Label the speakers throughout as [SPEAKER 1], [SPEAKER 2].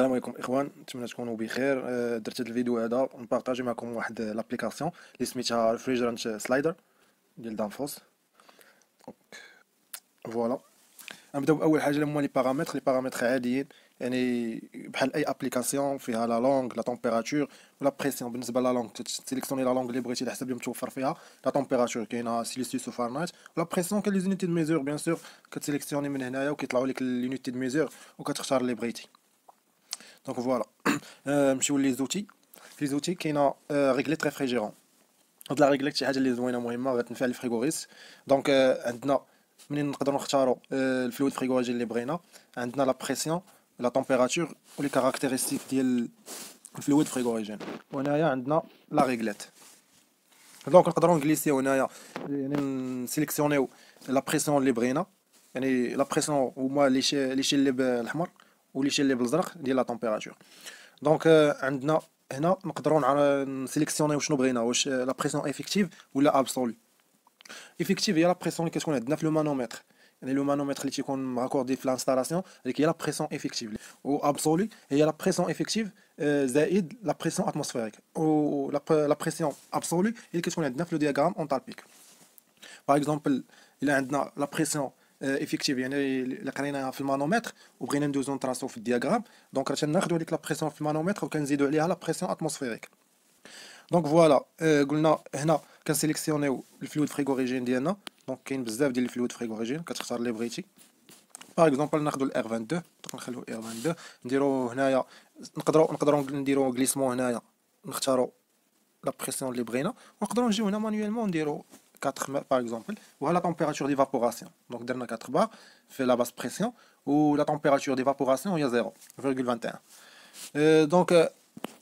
[SPEAKER 1] السلام عليكم اخوان، نتمنى تكونوا بخير. درت هذا الفيديو هذا نبارطاجي معكم واحد لابليكاسيون اللي سميتها ريفريجرانت سلايدر ديال دانفوس. فوالا، نبداو باول حاجه اللي هما لي بارامتر عاديين، يعني بحال اي ابليكاسيون فيها لا لونغ لا تمبيراتور ولا بريسيون. بالنسبه لا لونغ تسيليكسيوني لا لونغ اللي بغيتي على حسب اللي متوفر فيها. لا تمبيراتور كاينه سيلسيوس وفارنايت، ولا بريسيون كاين لي زونيتي دو ميزور بيان سور، كتسيليكسيوني من هنايا وكيطلعوا لك لونيتي دو ميزور وكتختار اللي بغيتي. دونك فوالا. نمشيو لي زوتي. في زوتي كاينه ريغليت ريفريجيرون. هاد لا ريغليت شي حاجه اللي زوينه مهمه غتنفع لي فريغوريست. دونك عندنا منين نقدروا نختاروا الفلويد فريغوريجين اللي بغينا. عندنا لا بريسيون، لا تمبيراتور ولي كاركتيرستيك ديال الفلويد فريغوريجين. وهنايا عندنا لا ريغليت. دونك نقدروا نجليسيو هنايا، يعني نسيليكسيونيو لا بريسيون اللي بغينا. يعني لا بريسيون هما لي شي اللي بالاحمر ولي شي اللي بالازرق ديال لا تمبيراتور. دونك عندنا هنا نقدروا نسيليكسيونيو شنو بغينا، واش لا بريسيون افيكتيف ولا ابسولي. افيكتيف هي لا بريسيون اللي كتكون عندنا في لو مانومتر، يعني لو مانومتر اللي تيكون مراكوردي في لانستالاسيون، هذيك هي لا بريسيون افيكتيف. و ابسولي هي لا بريسيون افيكتيف زائد لا بريسيون اتموسفيريك. و لا بريسيون ابسولي هي اللي كتكون عندنا في لو دياغرام اونتالبيك. باغ اكزومبل الا عندنا لا بريسيون افيكتيف، يعني اللي قريناها في المانومتر وبغينا ندوزو نتراسو في الدياغرام، دونك راه تناخدو هذيك لا بريسيون في المانومتر وكنزيدو عليها لا بريسيون اتموسفيريك. دونك فوالا، قلنا هنا كنسيليكسيونيو الفلويد فريغوريجين ديالنا. دونك كاين بزاف ديال الفلويد فريغوريجين، كتختار اللي بغيتي. باغ اكزومبل ناخدو الار 22، نخليو ار 22 نديرو هنايا. نقدروا نديرو غليسمون هنايا، نختارو لا بريسيون اللي بغينا، ونقدروا نجيو هنا مانيوالمون نديرو 4 باغ اكزومبل. وها لا تمبيراتور ديفابوراسيون، دونك درنا 4 بار في لا باس بريسيون، و لا تمبيراتور ديفابوراسيون هي 0.21. دونك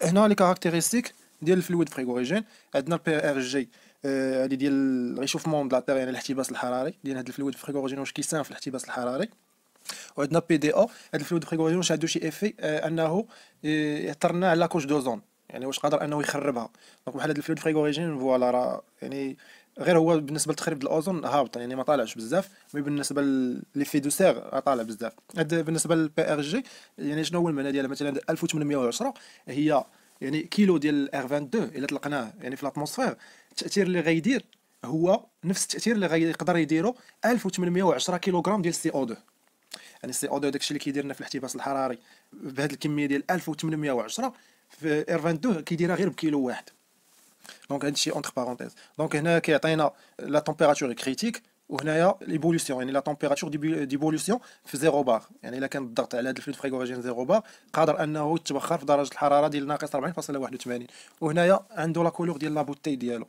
[SPEAKER 1] هنا لي كاركتيرستيك ديال الفلويد فريغوريجين. عندنا البي ار جي، هادي ديال ريشوفمون د لا تير، يعني الاحتباس الحراري ديال هاد الفلويد فريغوريجين، واش كيساهم في الاحتباس الحراري. وعندنا بي دي او، هاد الفلويد فريغوريجين واش عندو شي افي انه ياثر لنا على لاكوش دوزون، يعني واش قادر انه يخربها. دونك بحال هاد الفلويد فريغوريجين فوالا راه يعني غير هو بالنسبه لتخريب الاوزون هابط، يعني ما طالعش بزاف، مي بالنسبه ليفي دو سير طالع بزاف. هاد بالنسبه للبي ار جي، يعني شنو هو المعنى ديالها؟ مثلا 1810 هي يعني كيلو ديال ار 22 الا طلقناه يعني في الاتموسفير، التاثير اللي غيدير هو نفس التاثير اللي غيقدر يديرو 1810 كيلوغرام ديال سي او 2. يعني السي او 2 داكشي اللي كيدير لنا في الاحتباس الحراري بهذه الكميه ديال 1810، في ار 22 كيديرها غير بكيلو واحد. دونك هادشي اونتر بارونتيز. دونك هنا كيعطينا لا تمبيراتور كريتيك، وهنايا ليبوليسيون، يعني لا تمبيراتور ديبوليسيون في 0 بار. يعني الا كان الضغط على هذا الفلويد فريغوريجين 0 بار، قادر انه يتبخر في درجه الحراره ديال ناقص 40.81. وهنايا عنده لا كولور ديال لا بوتي ديالو،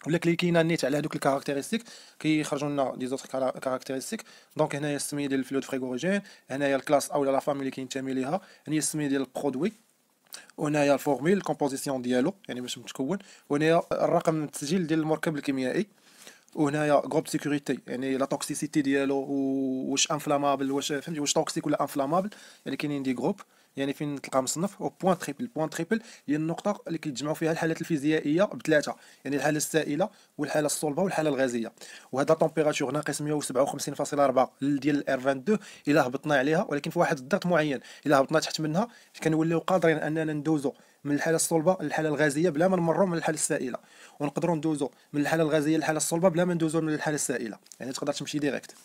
[SPEAKER 1] ولا كلي كاينه نيت على هذوك الكاركتيرستيك كيخرجوا لنا دي زوتر كاركتيرستيك. دونك هنايا السميه ديال الفلويد فريغوريجين، هنايا الكلاس او لا فامي اللي كينتمي ليها، هنايا السميه ديال البرودوي، وهنايا الفورميل الكومبوزيسيون ديالو يعني باش متكون، وهنايا الرقم التسجيل ديال المركب الكيميائي، وهنايا غروب سيكوريتي يعني لا توكسيسيتي ديالو، واش انفلامابل، واش فهمتي واش توكسيك ولا انفلامابل. يعني كاينين دي جروب يعني فين تلقى مصنف. و بوين تريبل، بوين تريبل هي النقطه اللي كيتجمعوا فيها الحالات الفيزيائيه بثلاثه، يعني الحاله السائله والحاله الصلبه والحاله الغازيه. وهذا طومبيراتور ناقص 157.4 ديال الار 22 الا هبطنا عليها، ولكن في واحد الضغط معين الا هبطنا تحت منها كنوليو قادرين اننا ندوزو من الحاله الصلبه للحاله الغازيه بلا ما نمروا من الحاله السائله، ونقدروا ندوزو من الحاله الغازيه للحاله الصلبه بلا ما ندوزو من الحاله السائله، يعني تقدر تمشي ديريكت.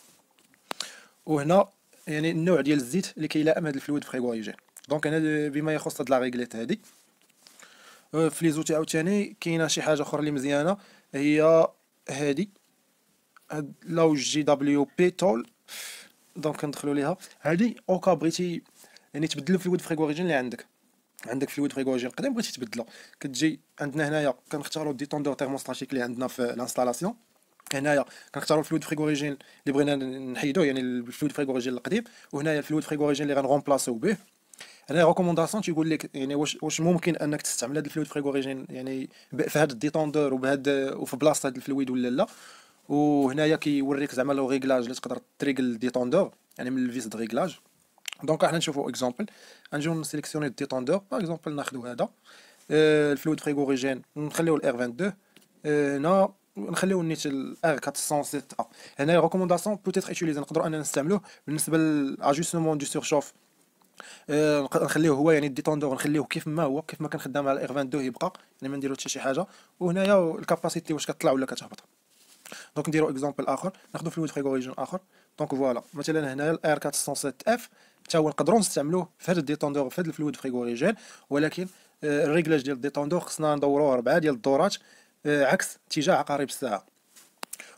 [SPEAKER 1] وهنا يعني النوع ديال الزيت اللي كيلائم هذا الفلويد فريغوريجين. دونك انا بما يخص هاد لا ريغليت هادي. في لي زوتي عاوتاني كاينه شي حاجه اخرى اللي مزيانه، هي هادي، هاد لو جي دبليو بي تول. دونك ندخلوا ليها هادي اوكا بغيتي يعني تبدل الفلويد فريغوريجين اللي عندك فلويد فريغوريجين قديم بغيتي تبدلو. كتجي عندنا هنايا كنختاروا ديتوندور تيرموستاتيك اللي عندنا في الانستالاسيون. هنايا كنختاروا الفلويد فريغوريجين اللي بغينا نحيدوه، يعني الفلويد فريغوريجين القديم، وهنايا الفلويد فريغوريجين اللي غنغومبلاسيو به. هنا ريكومونداسيون تيقول لك يعني واش ممكن انك تستعمل هذا الفلويد فريغوريجين يعني في هذا الديتوندور وفي بلاصه هذا الفلويد ولا لا. وهنايا كيوريك زعما لو ريغلاج اللي تقدر تريغل الديتوندور يعني من الفيس د ريغلاج. دونك احنا نشوفوا اكزومبل، غنجيو نسيليكسيوني الديتوندور باغ اكزومبل ناخذوا هذا الفلويد فريغوريجين نخليو الار 22. هنا نخليو نيت الار 407 ا. هنا ريكومونداسيون بوتيتر يوتيليزي نقدروا اننا نستعملوه بالنسبه للاجوستمون دو سورشوف نخليوه هو يعني الديتوندور نخليوه كيف ما هو، كيف ما كان خدام على الاغ 22 يبقى، يعني ما نديرو حتى شي حاجه. وهنايا الكاباسيتي واش كطلع ولا كتهبط. دونك نديرو اكزومبل اخر، ناخذ فلويد فريغوريجين اخر. دونك فوالا مثلا هنايا الار 407 اف حتى هو نقدروا نستعملوه في هذا الديتوندور في هذا الفلويد فريغوريجين، ولكن الريغلاج ديال الديتوندور خصنا ندوروه 4 ديال الدورات عكس اتجاه عقارب الساعه.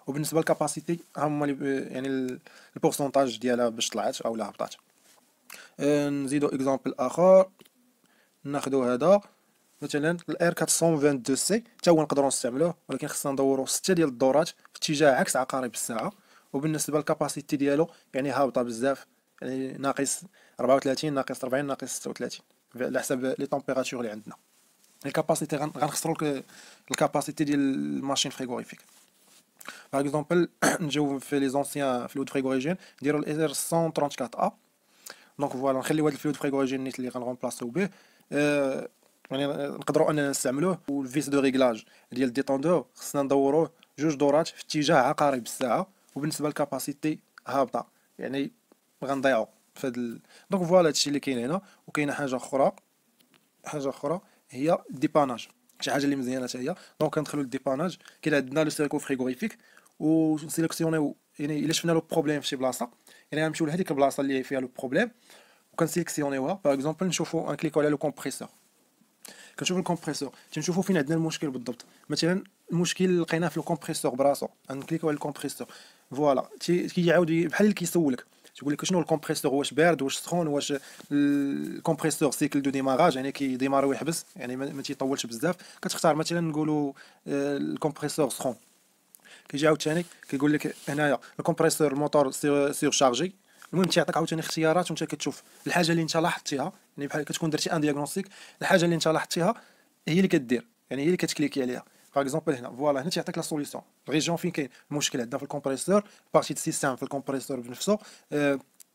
[SPEAKER 1] وبالنسبه للكاباسيتي ها هما يعني البورسونتاج ديالها باش طلعت او لا هبطات. نزيدو اكزومبل اخر، ناخذو هذا مثلا الار 422 سي حتى هو نقدروا نستعملوه، ولكن خصنا ندورو 6 ديال الدورات في اتجاه عكس عقارب الساعه. وبالنسبه للكاباسيتي ديالو يعني هابطه بزاف، يعني ناقص 34 ناقص 40 ناقص 36 على حسب لي طومبيراتور اللي عندنا. الكاباسيتي غنخسروا الكاباسيتي ديال الماشين فريغوريفيك. باغ اكزومبل نجيو في لي زونسيان فلويد فريغوريجين نديرو الار 134 ا. دونك فوالا نخليو هذا الفلويد فريغوريجين نيت اللي غنغومبلاسيو به. يعني نقدروا اننا نستعملوه. والفيس دو ريغلاج ديال الديتوندور خصنا ندوروه جوج دورات في اتجاه عقارب الساعه. وبالنسبه للكاباسيتي هابطه، يعني غنضيعوا في دونك فوالا هادشي اللي كاين هنا. وكاينه حاجه اخرى، هي الديباناج، شي حاجه اللي مزيانه حتى هي. دونك كندخلوا للديباناج، كاين عندنا لو سيركو فريغوريفيك ونسيليكسيونيو، يعني الا شفنا له بروبليم في شي بلاصه، يعني غنمشيو لهاديك البلاصه اللي فيها لو بروبليم وكنسيليكسيونيوها. باغ اكزومبل نشوفوا انكليكو على لو كومبريسور، كنشوفوا الكومبريسور تنشوفوا فين عندنا المشكل بالضبط. مثلا المشكل لقيناه في الكومبريسور براسو، غنكليكو على الكومبريسور فوالا كيعاود بحال اللي كيسولك تقول لك شنو الكومبريسور، واش بارد واش سخون، واش الكومبريسور سيكل دو ديماراج يعني كيديماري ويحبس، يعني ما تيطولش بزاف. كتختار مثلا نقولوا الكومبريسور سخون. كيجي عاوتاني كيقول لك هنايا الكومبريسور الموتور سير شارجي. المهم تيعطيك عاوتاني اختيارات وانت كتشوف الحاجه اللي انت لاحظتيها، يعني بحال كتكون درتي ان دياغنوستيك، الحاجه اللي انت لاحظتيها هي اللي كدير، يعني هي اللي كتكليكي عليها. باغ اكزومبل هنا فوالا هنا تيعطيك لا سوليسيون، الريجيون فين كاين المشكل عندنا في الكومبريسور، بارتي السيستم في الكومبريسور بنفسه.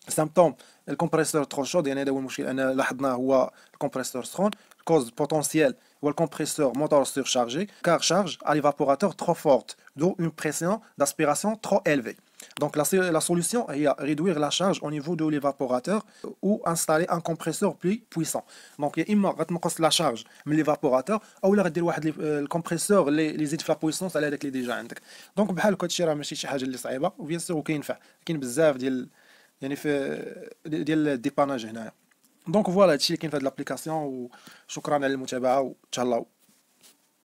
[SPEAKER 1] سامبتوم الكومبريسور ترو شود، يعني هذا هو المشكل انا لاحظناه، هو الكومبريسور سخون. كوز بوتونسييل هو الكومبريسور موتور سورشارجي كار شارج à l'évaporateur trop forte, d'où une pression d'aspiration trop élevée. Donc la solution est à réduire la charge au niveau de l'évaporateur ou installer un compresseur plus puissant. Donc يا اما غتنقص لا شارج من ليفابوراتور او لا غدير واحد الكمبريسور اللي يزيد في لا بويسونس على هذاك اللي ديجا عندك. دونك بحال هكا هادشي راه ماشي شي حاجه اللي صعيبه، وبيان سور وكينفع، كاين بزاف ديال يعني ديال الديباناج هنايا. دونك فوالا هادشي اللي كاين في هاد لابليكاسيون، وشكرا على المتابعه وتهلاو.